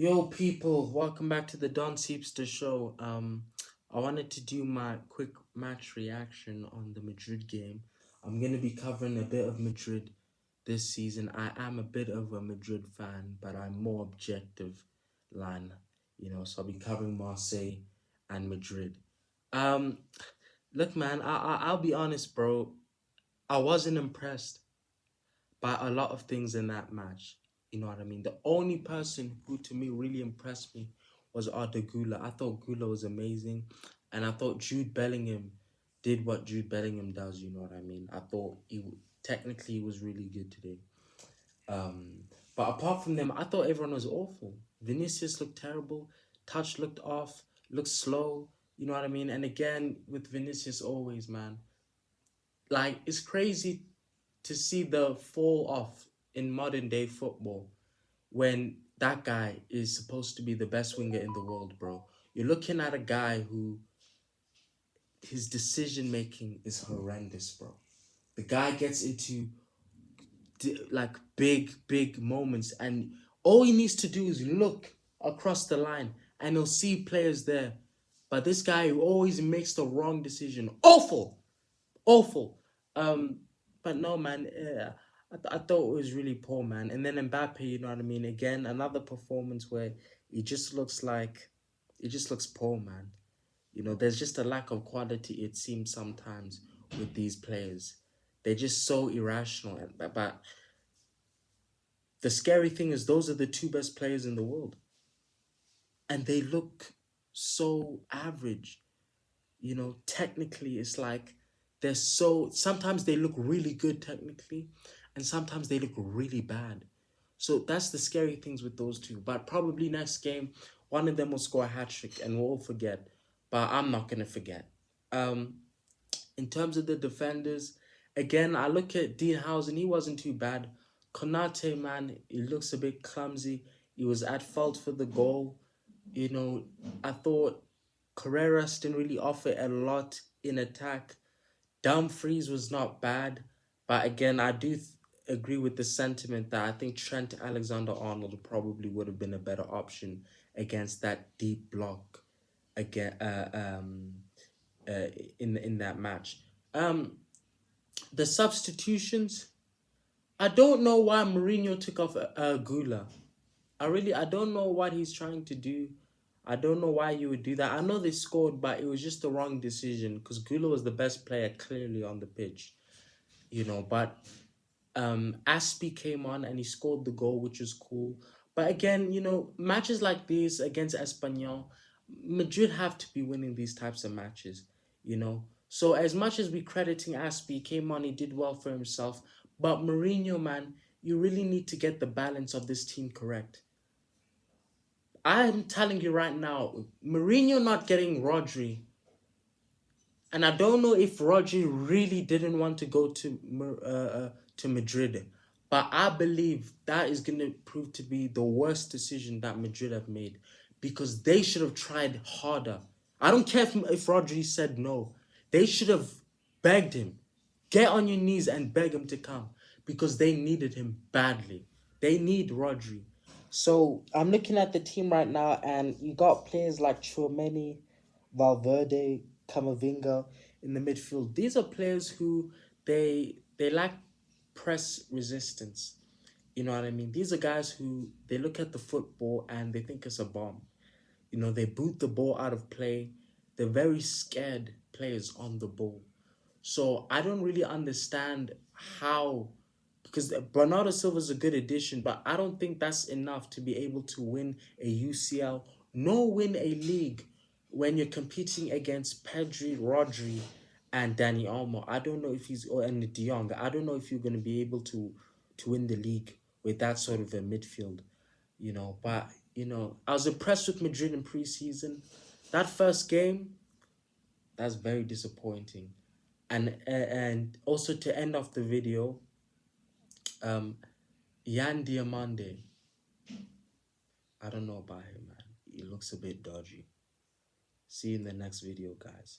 Yo, people, welcome back to the Don Seepster show. I wanted to do my quick match reaction on the Madrid game. I'm gonna be covering a bit of Madrid this season. I am a bit of a Madrid fan, but I'm more objective line, so I'll be covering Marseille and Madrid. Um, Look, man, I'll be honest, bro. I wasn't impressed by a lot of things in that match. You know what I mean? The only person who to me really impressed me was Arda Güler. I thought Güler was amazing, and I thought Jude Bellingham did what Jude Bellingham does. You know what I mean? I thought technically he was really good today. But apart from them, I thought everyone was awful. Vinicius looked terrible. Touch looked off. Looked slow. You know what I mean? And again, with Vinicius, always, man, like it's crazy to see the fall off in modern day football when that guy is supposed to be the best winger in the world, bro. You're looking at a guy who his decision making is horrendous, bro. The guy gets into like big moments, and all he needs to do is look across the line and he'll see players there. But this guy who always makes the wrong decision, awful. Um, but no, man, I thought it was really poor, man. And then Mbappe, you know what I mean? Again, another performance where he just looks like, it just looks poor, man. There's just a lack of quality, it seems sometimes, with these players. They're just so irrational. But the scary thing is, those are the two best players in the world. And they look so average. Technically, it's like sometimes they look really good technically, and sometimes they look really bad. So that's the scary things with those two. But probably next game, one of them will score a hat trick and we'll all forget. But I'm not gonna forget. Um, in terms of the defenders, again, I look at Dean Housen, he wasn't too bad. Konate, man, he looks a bit clumsy. He was at fault for the goal. I thought Carreras didn't really offer a lot in attack. Dumfries was not bad, but again, I do agree with the sentiment that I think Trent Alexander-Arnold probably would have been a better option against that deep block again uh, in that match. Um, the substitutions, I don't know why Mourinho took off Gula. I don't know what he's trying to do. I don't know why you would do that. I know they scored, but it was just the wrong decision because Gula was the best player clearly on the pitch, But Aspie came on and he scored the goal, which was cool. But again, matches like these against Espanyol, Madrid have to be winning these types of matches. So as much as we crediting Aspie, he came on, he did well for himself. But Mourinho, man, you really need to get the balance of this team correct. I'm telling you right now, Mourinho not getting Rodri, and I don't know if Rodri really didn't want to go to Madrid, but I believe that is gonna prove to be the worst decision that Madrid have made because they should have tried harder. I don't care if Rodri said no. They should have begged him. Get on your knees and beg him to come because they needed him badly. They need Rodri. So I'm looking at the team right now, and you got players like Chouameni, Valverde, Camavinga in the midfield. These are players who they lack press resistance. You know what I mean? These are guys who they look at the football and they think it's a bomb. They boot the ball out of play. They're very scared players on the ball. So I don't really understand how, because Bernardo Silva is a good addition, but I don't think that's enough to be able to win a UCL, nor win a league when you're competing against Pedri, Rodri, and Danny Almo. I don't know if and De Jong. I don't know if you're going to be able to win the league with that sort of a midfield, But I was impressed with Madrid in preseason. That first game, that's very disappointing. And also to end off the video, um, Yan Diamande, I don't know about him, man. He looks a bit dodgy. See you in the next video, guys.